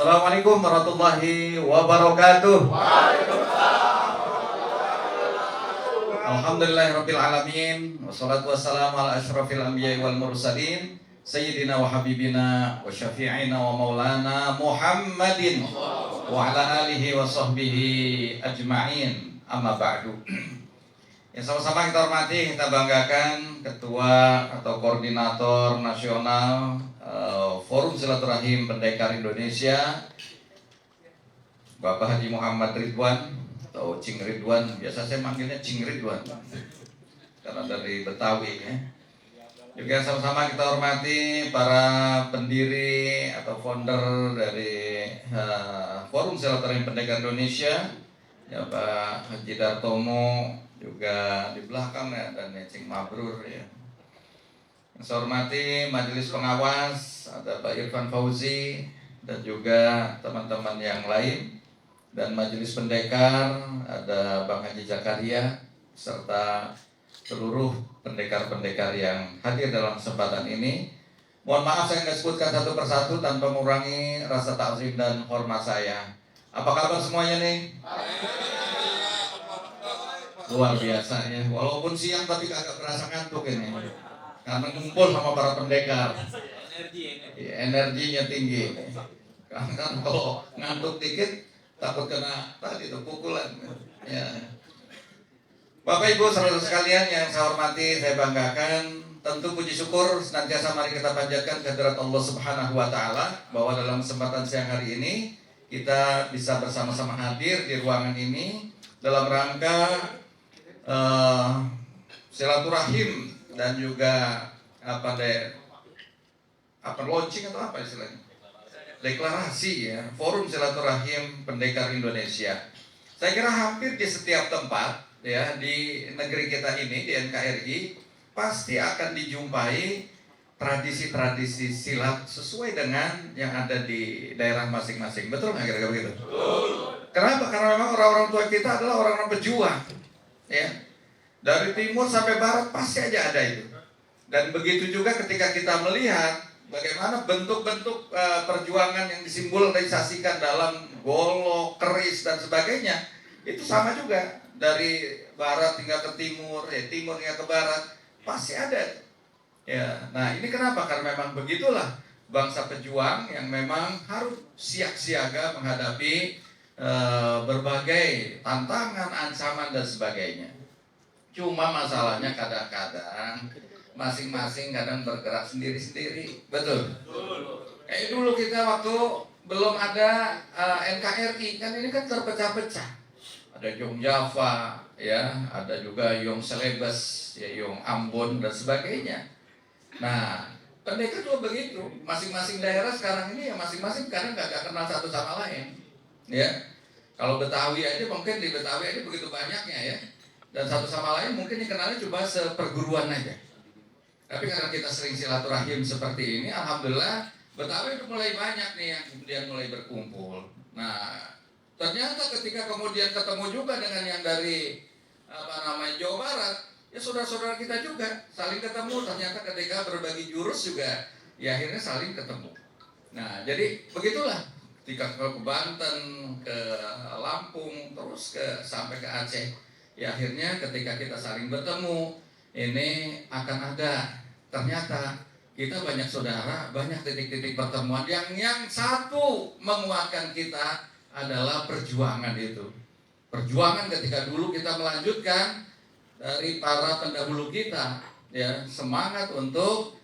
Assalamualaikum warahmatullahi wabarakatuh. Alhamdulillahirabbil alamin wassalatu wassalamu ala asyrafil anbiya'i wal mursalin sayyidina wa habibina wa syafi'ina wa maulana Muhammadin wa ala alihi wa sahbihi ajma'in. Amma ba'du. Yang sama-sama kita hormati, kita banggakan Ketua atau Koordinator Nasional Forum Silaturahim Pendekar Indonesia, Bapak Haji Muhammad Ridwan atau Cing Ridwan. Biasa saya manggilnya Cing Ridwan karena dari Betawi ya. Juga sama-sama kita hormati para pendiri atau founder dari Forum Silaturahim Pendekar Indonesia, ya Pak Haji Dartomo, juga di belakang ya, dan Cing Mabrur ya. Yang saya hormati majelis pengawas, ada Pak Irfan Fauzi dan juga teman-teman yang lain, dan majelis pendekar ada Bang Haji Zakaria serta seluruh pendekar-pendekar yang hadir dalam kesempatan ini. Mohon maaf saya nggak sebutkan satu persatu tanpa mengurangi rasa takzim dan hormat saya. Apa kabar semuanya nih? Luar biasa ya, walaupun siang tapi agak berasa ngantuk ini karena ngumpul sama para pendekar. Energinya tinggi. Karena kalau ngantuk dikit takut kena tadi itu pukulan ya. Bapak Ibu saudara sekalian yang saya hormati, saya banggakan, tentu puji syukur senantiasa mari kita panjatkan kehadirat Allah Subhanahu wa taala bahwa dalam kesempatan siang hari ini kita bisa bersama-sama hadir di ruangan ini dalam rangka silaturahim dan juga launching atau apa istilahnya, deklarasi ya, Forum Silaturahim Pendekar Indonesia. Saya kira hampir di setiap tempat ya di negeri kita ini, di NKRI, pasti akan dijumpai tradisi-tradisi silat sesuai dengan yang ada di daerah masing-masing. Betul nggak kira-kira begitu? Kenapa? Karena memang orang-orang tua kita adalah orang-orang pejuang ya. Dari timur sampai barat pasti aja ada itu. Dan begitu juga ketika kita melihat bagaimana bentuk-bentuk perjuangan yang disimbolisasikan dalam golok, keris dan sebagainya, itu sama juga dari barat hingga ke timur, ya timur hingga ke barat pasti ada. Ya, nah ini kenapa? Karena memang begitulah bangsa pejuang yang memang harus siap siaga menghadapi berbagai tantangan, ancaman dan sebagainya. Cuma masalahnya kadang-kadang masing-masing kadang bergerak sendiri-sendiri, betul? Kayak dulu kita waktu belum ada NKRI kan ini kan terpecah-pecah. Ada Yong Java, ya, ada juga Yong Celebes, ya, Yong Ambon dan sebagainya. Nah, pendekar juga begitu. Masing-masing daerah sekarang ini ya masing-masing kadang nggak kenal satu sama lain, ya. Kalau Betawi aja mungkin di Betawi aja begitu banyaknya ya. Dan satu sama lain mungkin dikenalnya cuma seperguruan aja. Tapi karena kita sering silaturahim seperti ini, alhamdulillah Betawi itu mulai banyak nih yang kemudian mulai berkumpul. Nah, ternyata ketika kemudian ketemu juga dengan yang dari Jawa Barat, ya saudara-saudara kita juga saling ketemu. Ternyata ketika berbagi jurus juga, ya akhirnya saling ketemu. Nah, jadi begitulah. Ketika ke Banten, ke Lampung, terus sampai ke Aceh, ya akhirnya ketika kita saling bertemu, ini akan ada ternyata kita banyak saudara, banyak titik-titik pertemuan yang satu menguatkan kita adalah perjuangan itu. Perjuangan ketika dulu kita melanjutkan dari para pendahulu kita, ya semangat untuk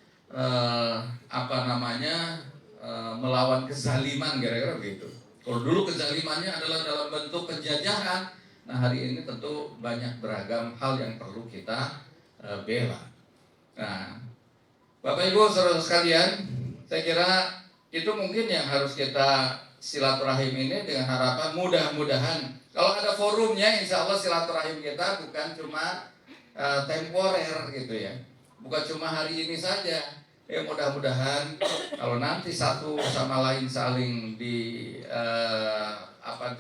melawan kezaliman kira-kira begitu. Kalau dulu kezalimannya adalah dalam bentuk penjajahan, nah hari ini tentu banyak beragam hal yang perlu kita bela. Nah, Bapak Ibu saudara sekalian, saya kira itu mungkin yang harus kita silaturahim ini dengan harapan mudah-mudahan kalau ada forumnya, insya Allah silaturahim kita bukan cuma temporer gitu ya, bukan cuma hari ini saja. Ya mudah-mudahan kalau nanti satu sama lain saling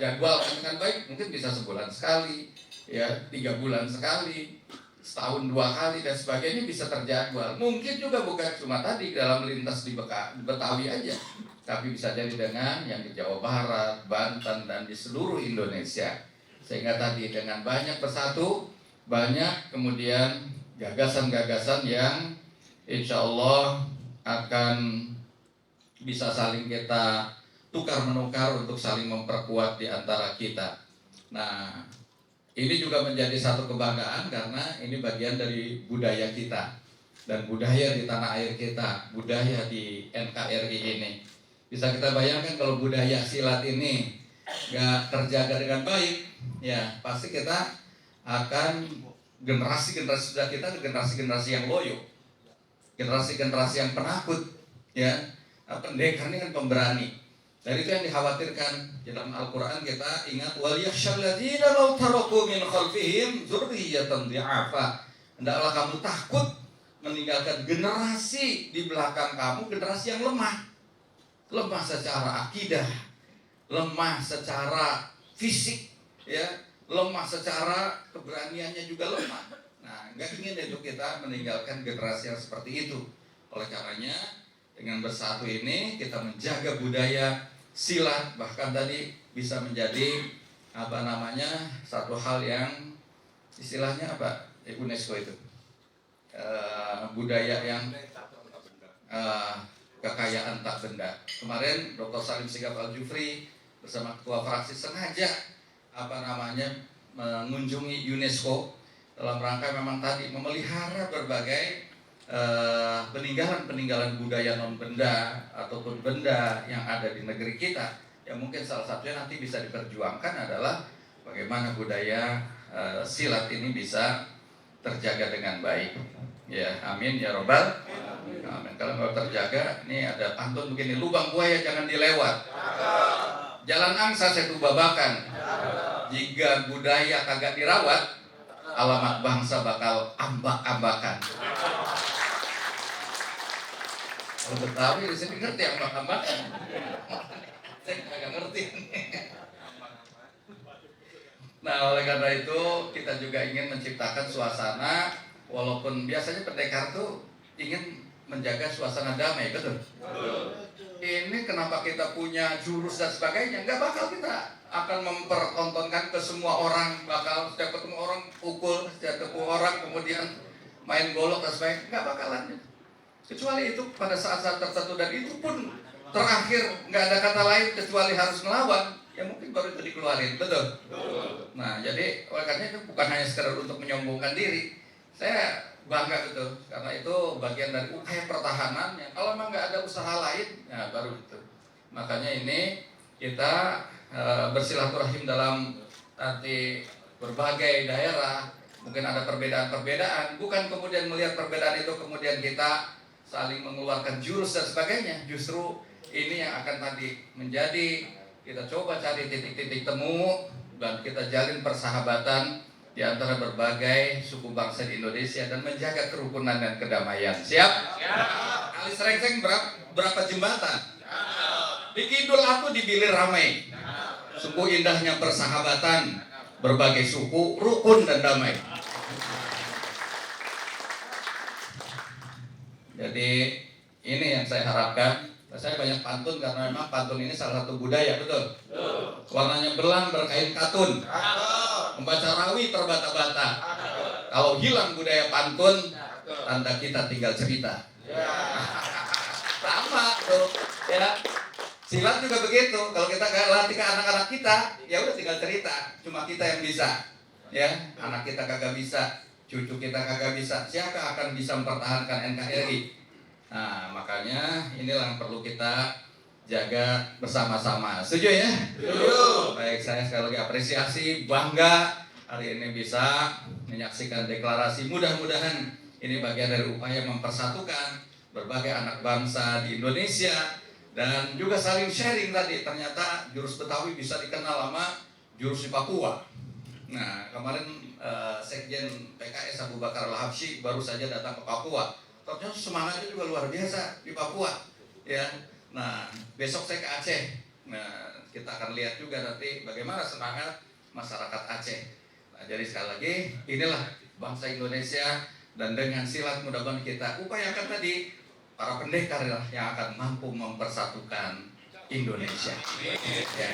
jadwalkan dengan baik, mungkin bisa sebulan sekali, ya 3 bulan sekali, setahun 2 kali dan sebagainya bisa terjadwal. Mungkin juga bukan cuma tadi dalam lintas di Betawi aja, tapi bisa jadi dengan yang di Jawa Barat, Banten, dan di seluruh Indonesia. Sehingga tadi dengan banyak bersatu, banyak kemudian gagasan-gagasan yang insya Allah akan bisa saling kita tukar menukar untuk saling memperkuat di antara kita. Nah, ini juga menjadi satu kebanggaan karena ini bagian dari budaya kita dan budaya di tanah air kita, budaya di NKRI ini. Bisa kita bayangkan kalau budaya silat ini nggak terjaga dengan baik, ya pasti kita akan generasi-generasi sudah kita generasi-generasi yang loyo, generasi-generasi yang penakut, ya. Pendekar ini kan pemberani. Dan itu yang dikhawatirkan. Dalam Al-Quran kita ingat wal yakhshal ladzina law taraku min khalfihim dzurriyyatan dhi'afa. Hendaklah kamu takut meninggalkan generasi di belakang kamu, generasi yang lemah. Lemah secara akidah, lemah secara fisik, ya, lemah secara keberaniannya juga lemah. Nah, enggak ingin itu kita meninggalkan generasi yang seperti itu. Oleh karenanya dengan bersatu ini kita menjaga budaya silat, bahkan tadi bisa menjadi satu hal yang istilahnya UNESCO itu budaya yang kekayaan tak benda. Kemarin Dr. Salim Segaf Al-Jufri bersama ketua fraksi sengaja mengunjungi UNESCO dalam rangka memang tadi memelihara berbagai peninggalan-peninggalan budaya non benda ataupun benda yang ada di negeri kita. Yang mungkin salah satunya nanti bisa diperjuangkan adalah bagaimana budaya silat ini bisa terjaga dengan baik. Ya, amin ya robbal amin. Kalau mau terjaga, ini ada pantun begini, lubang buaya jangan dilewat, jalan angsa setu babakan. Jika budaya kagak dirawat, alamat bangsa bakal ambak-ambakan. Kalau Betawi di sini ngerti ambak-ambakan. Saya nggak ngerti. Nah, oleh karena itu kita juga ingin menciptakan suasana, walaupun biasanya pendekar tuh ingin menjaga suasana damai, betul? Ini kenapa kita punya jurus dan sebagainya? Nggak bakal kita akan mempertontonkan ke semua orang, bakal setiap ketemu orang pukul, setiap ketemu orang kemudian main golok dan sebagainya, nggak bakalan. Kecuali itu pada saat-saat tertentu, dan itu pun terakhir nggak ada kata lain kecuali harus melawan, ya mungkin baru itu dikeluarin, betul? Nah, jadi oleh karena itu bukan hanya sekedar untuk menyombongkan diri. Saya bangga betul, karena itu bagian dari upaya pertahanan yang kalau memang nggak ada usaha lain, ya baru itu. Makanya ini kita bersilaturahim dalam nanti berbagai daerah, mungkin ada perbedaan-perbedaan, bukan kemudian melihat perbedaan itu kemudian kita saling mengeluarkan jurus dan sebagainya. Justru ini yang akan tadi menjadi, kita coba cari titik-titik temu dan kita jalin persahabatan di antara berbagai suku bangsa di Indonesia dan menjaga kerukunan dan kedamaian. Siap? Kali Serengseng berapa jembatan? Di Kidul aku di Bilir ramai. Suku indahnya persahabatan, berbagai suku rukun dan damai. Jadi ini yang saya harapkan. Saya banyak pantun karena memang pantun ini salah satu budaya, betul? Warnanya belang berkain katun, membaca rawi terbata-bata. Kalau hilang budaya pantun, tanda kita tinggal cerita. Sama tuh, ya. Silat juga begitu. Kalau kita nggak latih ke anak-anak kita, ya udah tinggal cerita. Cuma kita yang bisa, ya. Anak kita kagak bisa, cucu kita kagak bisa. Siapa akan bisa mempertahankan NKRI? Nah, makanya inilah yang perlu kita jaga bersama-sama. Setuju ya? Setuju. Baik, saya sekali lagi apresiasi, bangga hari ini bisa menyaksikan deklarasi. Mudah-mudahan ini bagian dari upaya mempersatukan berbagai anak bangsa di Indonesia dan juga saling sharing tadi. Ternyata jurus Betawi bisa dikenal sama jurus di Papua. Nah, kemarin Sekjen PKS Abu Bakar Al-Habsyi baru saja datang ke Papua. Ternyata semangatnya juga luar biasa di Papua, ya. Nah, besok saya ke Aceh. Nah, kita akan lihat juga nanti bagaimana semangat masyarakat Aceh. Nah, jadi sekali lagi inilah bangsa Indonesia, dan dengan silat mudah-mudahan kita upayakan tadi para pendekar yang akan mampu mempersatukan Indonesia. Ya.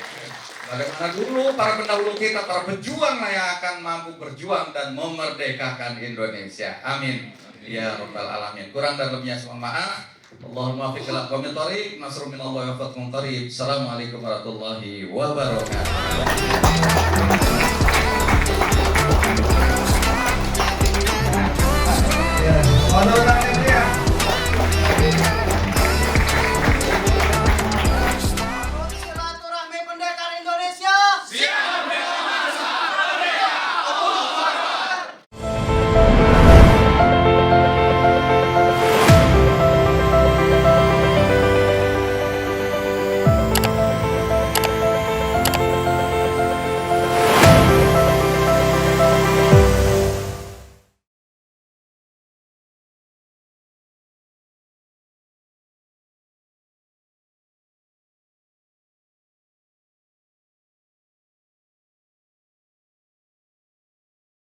Bagaimana dulu para pendahulu kita, para pejuang yang akan mampu berjuang dan memerdekakan Indonesia. Amin. Ya Rabbal Alamin. Kurang dan lebihnya semua maaf. Allahumma fiqh ila qawmin thariq, nasrun minallahi wa fathun qarib. Assalamualaikum warahmatullahi wabarakatuh.